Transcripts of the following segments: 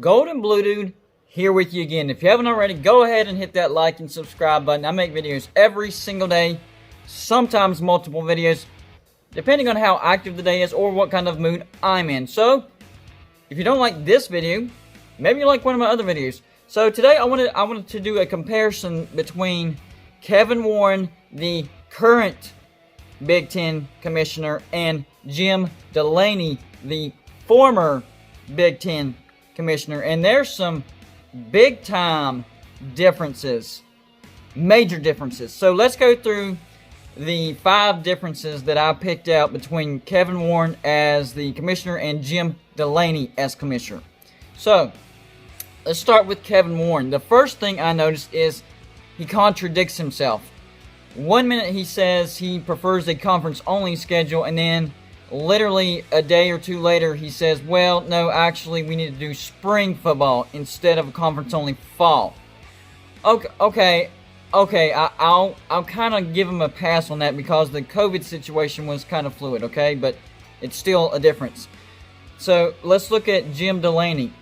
Golden Blue Dude here with you again. If you haven't already, go ahead and hit that like and subscribe button. I make videos every single day, sometimes multiple videos, depending on how active the day is or what kind of mood I'm in. So, if you don't like this video, maybe you like one of my other videos. So today I wanted to do a comparison between Kevin Warren, the current Big Ten commissioner, and Jim Delany, the former Big Ten commissioner. And there's some big time differences, major differences. So let's go through the 5 differences that I picked out between Kevin Warren as the commissioner and Jim Delany as commissioner. So let's start with Kevin Warren. The first thing I noticed is he contradicts himself. One minute he says he prefers a conference-only schedule, and then literally a day or two later he says, well, no, actually we need to do spring football instead of a conference-only fall. Okay, I'll kind of give him a pass on that because the COVID situation was kind of fluid, okay? But it's still a difference. So let's look at Jim Delany.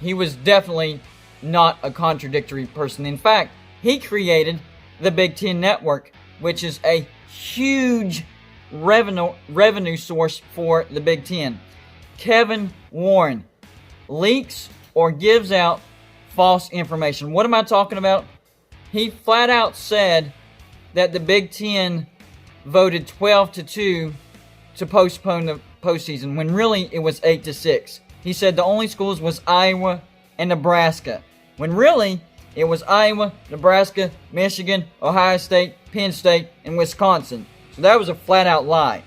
He was definitely not a contradictory person. In fact, he created the Big Ten Network, which is a huge revenue source for the Big Ten. Kevin Warren leaks or gives out false information. What am I talking about? He flat out said that the Big Ten voted 12-2 to postpone the postseason, when really it was 8-6. He said the only schools was Iowa and Nebraska, when really it was Iowa, Nebraska, Michigan, Ohio State, Penn State, and Wisconsin. So that was a flat out lie.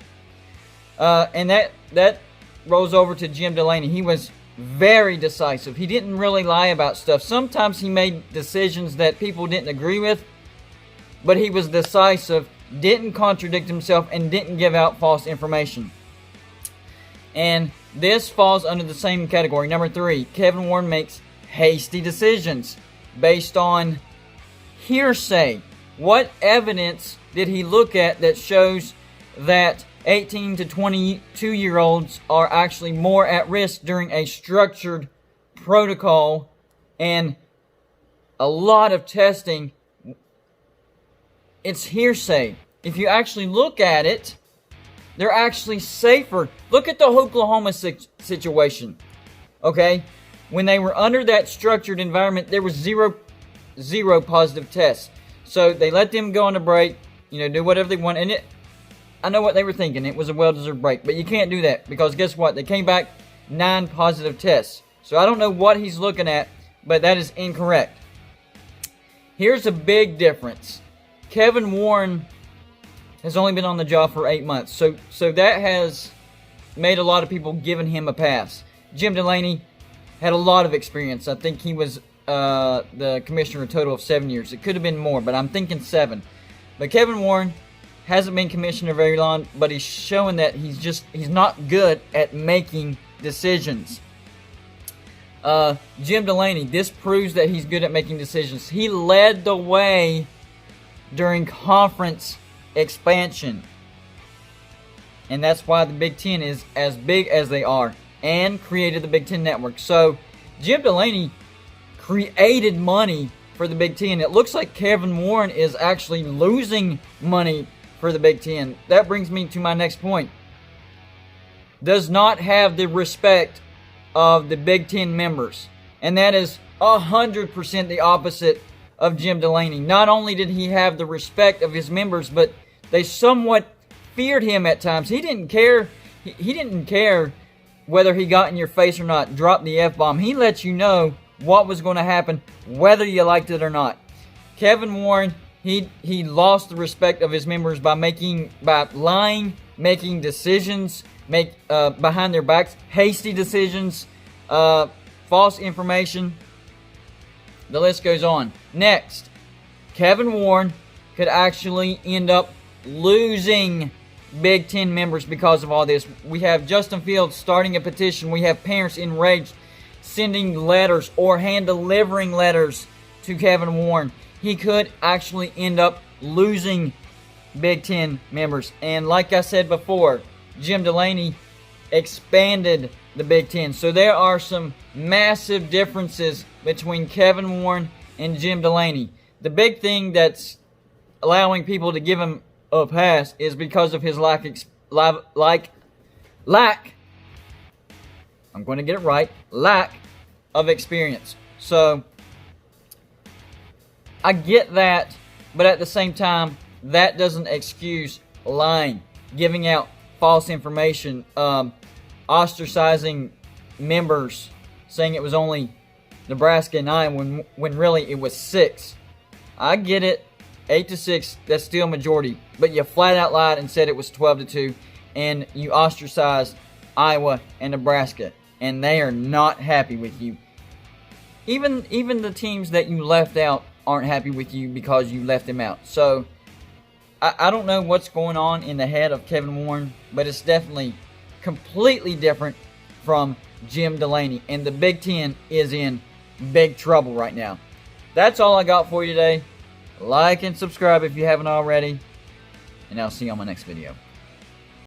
And that rolls over to Jim Delany. He was very decisive. He didn't really lie about stuff. Sometimes he made decisions that people didn't agree with, but he was decisive, didn't contradict himself, and didn't give out false information. And this falls under the same category. Number 3, Kevin Warren makes hasty decisions based on hearsay. What evidence did he look at that shows that 18 to 22-year-olds are actually more at risk during a structured protocol and a lot of testing? It's hearsay. If you actually look at it, they're actually safer. Look at the Oklahoma situation. Okay? When they were under that structured environment, there was zero positive tests. So they let them go on a break, do whatever they want. And I know what they were thinking. It was a well-deserved break. But you can't do that because guess what? They came back 9 positive tests. So I don't know what he's looking at, but that is incorrect. Here's a big difference. Kevin Warren has only been on the job for 8 months. So that has made a lot of people giving him a pass. Jim Delany had a lot of experience. I think he was the commissioner a total of 7 years. It could have been more, but I'm thinking 7. But Kevin Warren hasn't been commissioner very long, but he's showing that he's not good at making decisions. Jim Delany, this proves that he's good at making decisions. He led the way during conference expansion. And that's why the Big Ten is as big as they are, and created the Big Ten Network. So Jim Delany created money for the Big Ten. It looks like Kevin Warren is actually losing money for the Big Ten. That brings me to my next point. Does not have the respect of the Big Ten members. And that is 100% the opposite of Jim Delany. Not only did he have the respect of his members, but they somewhat feared him at times. He didn't care. He didn't care whether he got in your face or not. Drop the F-bomb. He let you know what was going to happen, whether you liked it or not. Kevin Warren, he lost the respect of his members by lying, making decisions, behind their backs, hasty decisions, false information. The list goes on. Next, Kevin Warren could actually end up losing Big Ten members because of all this. We have Justin Fields starting a petition. We have parents enraged, sending letters or hand-delivering letters to Kevin Warren. He could actually end up losing Big Ten members. And like I said before, Jim Delany expanded the Big Ten. So there are some massive differences between Kevin Warren and Jim Delany. The big thing that's allowing people to give him a pass is because of his lack, I'm going to get it right, lack of experience. So I get that, but at the same time, that doesn't excuse lying, giving out false information, ostracizing members, saying it was only Nebraska and 9 when really it was 6. I get it, 8-6, that's still majority, but you flat out lied and said it was 12-2, and you ostracized Iowa and Nebraska, and they are not happy with you. Even the teams that you left out aren't happy with you because you left them out. So I don't know what's going on in the head of Kevin Warren, but it's definitely completely different from Jim Delany, and the Big Ten is in big trouble right now. That's all I got for you today. Like and subscribe if you haven't already, and I'll see you on my next video.